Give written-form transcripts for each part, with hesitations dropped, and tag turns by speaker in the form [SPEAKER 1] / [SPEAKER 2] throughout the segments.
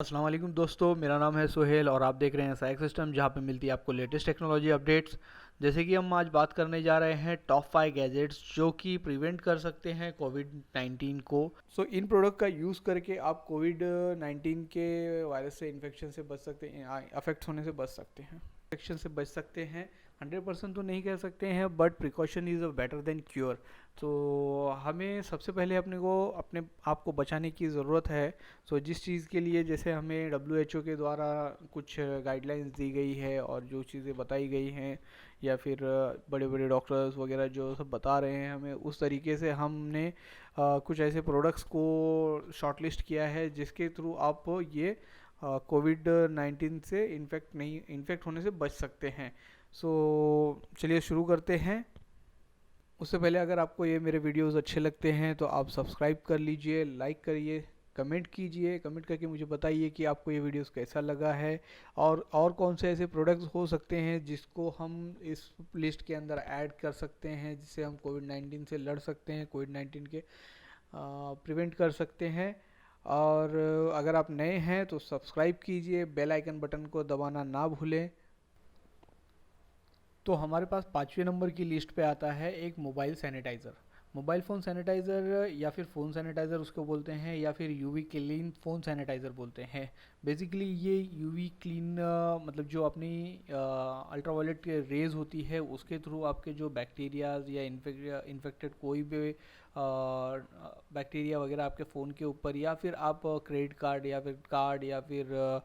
[SPEAKER 1] अस्सलाम वालेकुम दोस्तों, मेरा नाम है सोहेल और आप देख रहे हैं साइक सिस्टम, जहां पे मिलती है आपको लेटेस्ट टेक्नोलॉजी अपडेट्स। जैसे कि हम आज बात करने जा रहे हैं टॉप 5 गैजेट्स जो कि प्रिवेंट कर सकते हैं कोविड 19 को। इन प्रोडक्ट का यूज़ करके आप कोविड 19 के वायरस से इन्फेक्शन से बच सकते हैं, अफेक्ट होने से बच सकते हैं, इन्फेक्शन से बच सकते हैं। 100% तो नहीं कह सकते हैं, but precaution is a better than cure. तो हमें सबसे पहले अपने आप को बचाने की ज़रूरत है। जिस चीज़ के लिए जैसे हमें WHO के द्वारा कुछ गाइडलाइंस दी गई है और जो चीज़ें बताई गई हैं, या फिर बड़े बड़े डॉक्टर्स वगैरह जो सब बता रहे हैं हमें, उस तरीके से हमने कुछ ऐसे प्रोडक्ट्स को शॉर्टलिस्ट किया है जिसके थ्रू आप ये कोविड 19 से इन्फेक्ट होने से बच सकते हैं। चलिए शुरू करते हैं। उससे पहले अगर आपको ये मेरे वीडियोस अच्छे लगते हैं तो आप सब्सक्राइब कर लीजिए, लाइक करिए, कमेंट कीजिए, कमेंट करके मुझे बताइए कि आपको ये वीडियोस कैसा लगा है और कौन से ऐसे प्रोडक्ट्स हो सकते हैं जिसको हम इस लिस्ट के अंदर ऐड कर सकते हैं, जिससे हम कोविड 19 से लड़ सकते हैं, कोविड 19 के प्रिवेंट कर सकते हैं। और अगर आप नए हैं तो सब्सक्राइब कीजिए, बेल आइकन बटन को दबाना ना भूलें। तो हमारे पास 5वें नंबर की लिस्ट पे आता है एक mobile sanitiser. Mobile phone sanitiser या फिर फ़ोन सैनिटाइज़र उसको बोलते हैं, या फिर यूवी क्लीन फ़ोन सैनिटाइज़र बोलते हैं। बेसिकली ये यूवी क्लीन मतलब जो अपनी अल्ट्रावायलेट रेज होती है उसके थ्रू आपके जो बैक्टीरियाज या इन्फेक्टेड कोई भी बैक्टीरिया वगैरह आपके फ़ोन के ऊपर, या फिर आप क्रेडिट कार्ड या फिर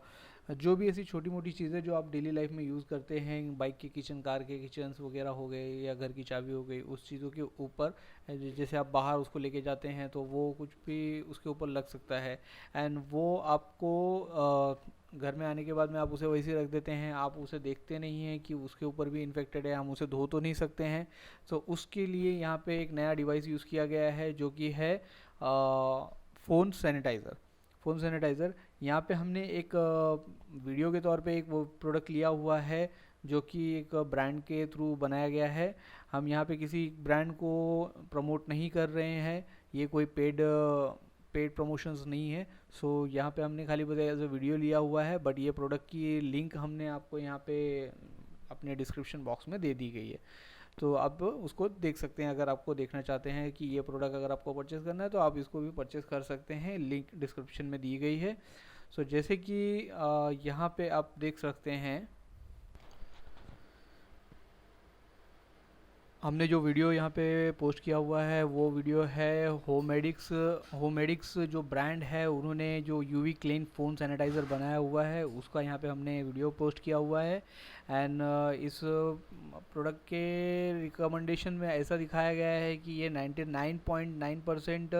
[SPEAKER 1] जो भी ऐसी छोटी मोटी चीज़ें जो आप डेली लाइफ में यूज़ करते हैं, बाइक के किचन, कार के किचन्स वगैरह हो गए, या घर की चाबी हो गई, उस चीज़ों के ऊपर जैसे आप बाहर उसको लेके जाते हैं तो वो कुछ भी उसके ऊपर लग सकता है। एंड वो आपको घर में आने के बाद में आप उसे वैसे रख देते हैं, आप उसे देखते नहीं हैं कि उसके ऊपर भी इन्फेक्टेड है, हम उसे धो तो नहीं सकते हैं। उसके लिए यहाँ पे एक नया डिवाइस यूज़ किया गया है जो कि है फ़ोन सैनिटाइज़र। फ़ोन सैनिटाइज़र यहाँ पे हमने एक वीडियो के तौर पे एक वो प्रोडक्ट लिया हुआ है जो कि एक ब्रांड के थ्रू बनाया गया है। हम यहाँ पे किसी ब्रांड को प्रमोट नहीं कर रहे हैं, ये कोई पेड प्रमोशंस नहीं है। यहाँ पे हमने खाली बस एज अ वीडियो लिया हुआ है, बट ये प्रोडक्ट की लिंक हमने आपको यहाँ पे अपने डिस्क्रिप्शन बॉक्स में दे दी गई है। तो आप उसको देख सकते हैं। अगर आपको देखना चाहते हैं कि ये प्रोडक्ट अगर आपको परचेज़ करना है तो आप इसको भी परचेज़ कर सकते हैं, लिंक डिस्क्रिप्शन में दी गई है। जैसे कि यहाँ पे आप देख सकते हैं, हमने जो वीडियो यहाँ पे पोस्ट किया हुआ है वो वीडियो है होमेडिक्स जो ब्रांड है, उन्होंने जो यूवी क्लीन फ़ोन सैनिटाइज़र बनाया हुआ है उसका यहाँ पे हमने वीडियो पोस्ट किया हुआ है। एंड इस प्रोडक्ट के रिकमेंडेशन में ऐसा दिखाया गया है कि ये 99.9%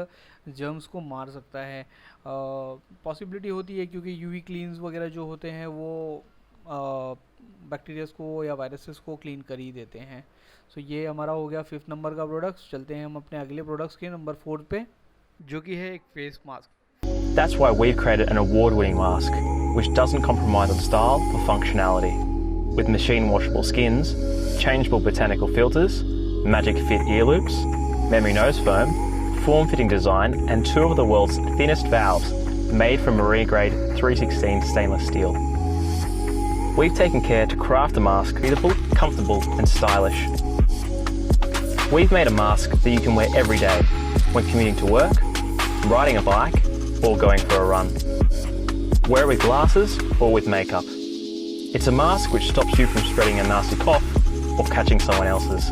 [SPEAKER 1] जर्म्स को मार सकता है। पॉसिबिलिटी होती है क्योंकि यूवी क्लीन्स वगैरह जो होते हैं वो बैक्टीरियाज को या वायरसेस को क्लीन कर ही देते हैं। ये हमारा हो गया 5th नंबर का प्रोडक्ट्स। चलते हैं हम अपने अगले प्रोडक्ट्स के नंबर 4 पे, जो कि है एक face mask.
[SPEAKER 2] That's why we've created an award-winning mask, which doesn't compromise on style or functionality. With machine washable skins, changeable botanical filters, magic fit ear loops, memory nose foam, form-fitting design, and two of the world's thinnest valves, made from marine-grade 316 stainless steel. We've taken care to craft a mask breathable, comfortable, and stylish. We've made a mask that you can wear every day, when commuting to work, riding a bike, or going for a run. Wear it with glasses or with makeup. It's a mask which stops you from spreading a nasty cough or catching someone else's.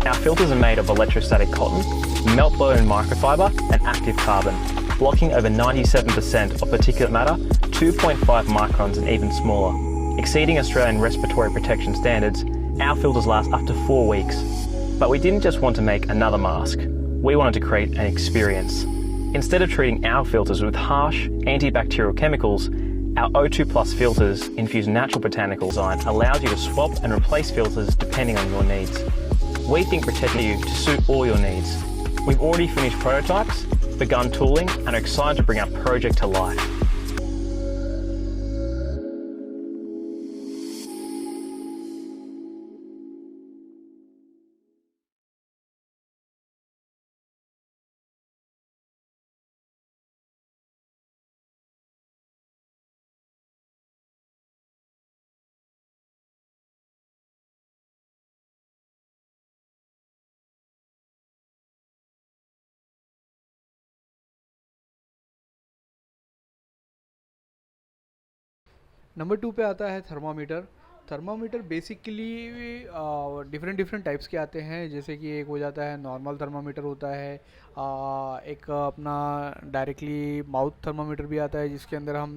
[SPEAKER 2] Our filters are made of electrostatic cotton, melt-blown microfiber, and active carbon, blocking over 97% of particulate matter, 2.5 microns and even smaller. Exceeding Australian respiratory protection standards, our filters last up to 4 weeks. But we didn't just want to make another mask. We wanted to create an experience. Instead of treating our filters with harsh, antibacterial chemicals, our O2 Plus filters infuse natural botanical design allows you to swap and replace filters depending on your needs. We think protecting you to suit all your needs. We've already finished prototypes, begun tooling, and are excited to bring our project to life.
[SPEAKER 1] Number 2 पे आता है thermometer. Thermometer basically different different types के आते हैं, जैसे कि एक हो जाता है नॉर्मल थर्मामीटर होता है, एक अपना डायरेक्टली माउथ थर्मामीटर भी आता है जिसके अंदर हम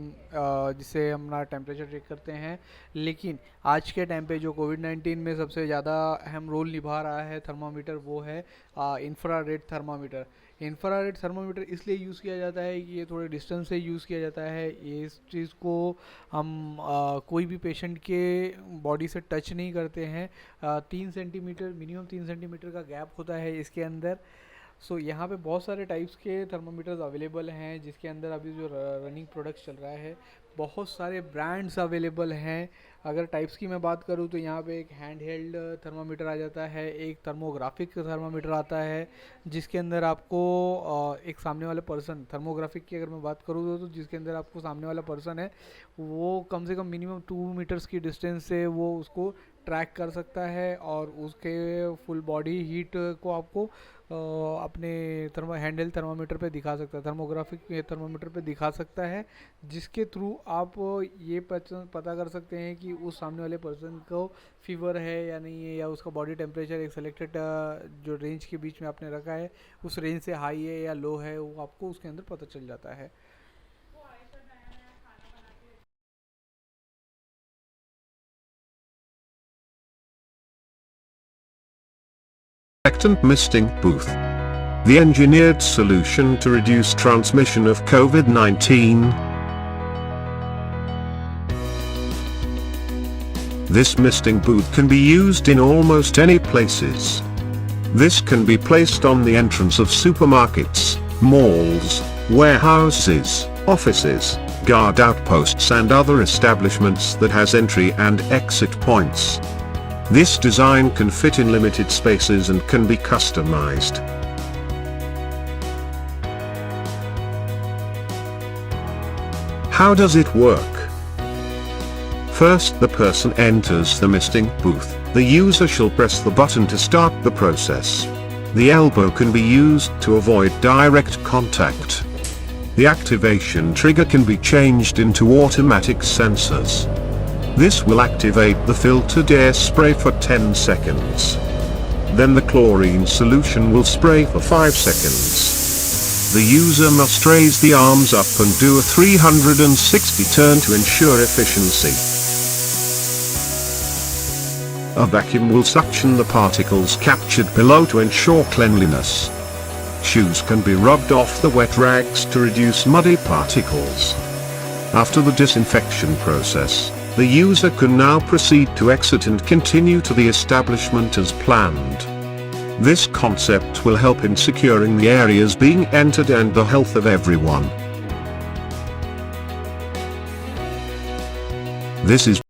[SPEAKER 1] जिससे हम अपना टेम्परेचर चेक करते हैं। लेकिन आज के टाइम पे जो कोविड-19 में सबसे ज़्यादा अहम रोल निभा रहा है थर्मामीटर, वो है इंफ्रारेड थर्मामीटर। इंफ्रारेड थर्मामीटर इसलिए यूज़ किया जाता है कि ये थोड़े डिस्टेंस से यूज़ किया जाता है। ये इस चीज़ को हम कोई भी पेशेंट के बॉडी से टच नहीं करते हैं। 3 सेंटीमीटर, मिनिमम 3 सेंटीमीटर का गैप होता है इसके अंदर। सो यहाँ पे बहुत सारे टाइप्स के थर्मामीटर्स अवेलेबल हैं, जिसके अंदर अभी जो रनिंग प्रोडक्ट्स चल रहा है, बहुत सारे ब्रांड्स अवेलेबल हैं। अगर टाइप्स की मैं बात करूँ तो यहाँ पे एक हैंड हेल्ड थर्मामीटर आ जाता है, एक थर्मोग्राफिक थर्मामीटर आता है जिसके अंदर आपको एक सामने वाला पर्सन, थर्मोग्राफिक की अगर मैं बात करूँ तो जिसके अंदर आपको सामने वाला पर्सन है वो कम से कम मिनिमम 2 मीटर्स की डिस्टेंस से वो उसको ट्रैक कर सकता है और उसके फुल बॉडी हीट को आपको अपने हैंडल थर्मामीटर पे दिखा सकता है, थर्मोग्राफिक थर्मामीटर पे दिखा सकता है, जिसके थ्रू आप ये पता कर सकते हैं कि उस सामने वाले पर्सन को फीवर है या नहीं है, या उसका बॉडी टेम्परेचर एक सेलेक्टेड जो रेंज के बीच में आपने रखा है उस रेंज से हाई है या लो है, वो आपको उसके अंदर पता चल जाता है।
[SPEAKER 3] Disinfectant misting booth. The engineered solution to reduce transmission of COVID-19. This misting booth can be used in almost any places. This can be placed on the entrance of supermarkets, malls, warehouses, offices, guard outposts and other establishments that has entry and exit points. This design can fit in limited spaces and can be customized. How does it work? First, the person enters the misting booth. The user shall press the button to start the process. The elbow can be used to avoid direct contact. The activation trigger can be changed into automatic sensors. This will activate the filtered air spray for 10 seconds. Then the chlorine solution will spray for 5 seconds. The user must raise the arms up and do a 360 turn to ensure efficiency. A vacuum will suction the particles captured below to ensure cleanliness. Shoes can be rubbed off the wet rags to reduce muddy particles. After the disinfection process, the user can now proceed to exit and continue to the establishment as planned. This concept will help in securing the areas being entered and the health of everyone. This is